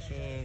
6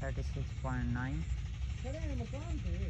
36.9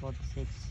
46۔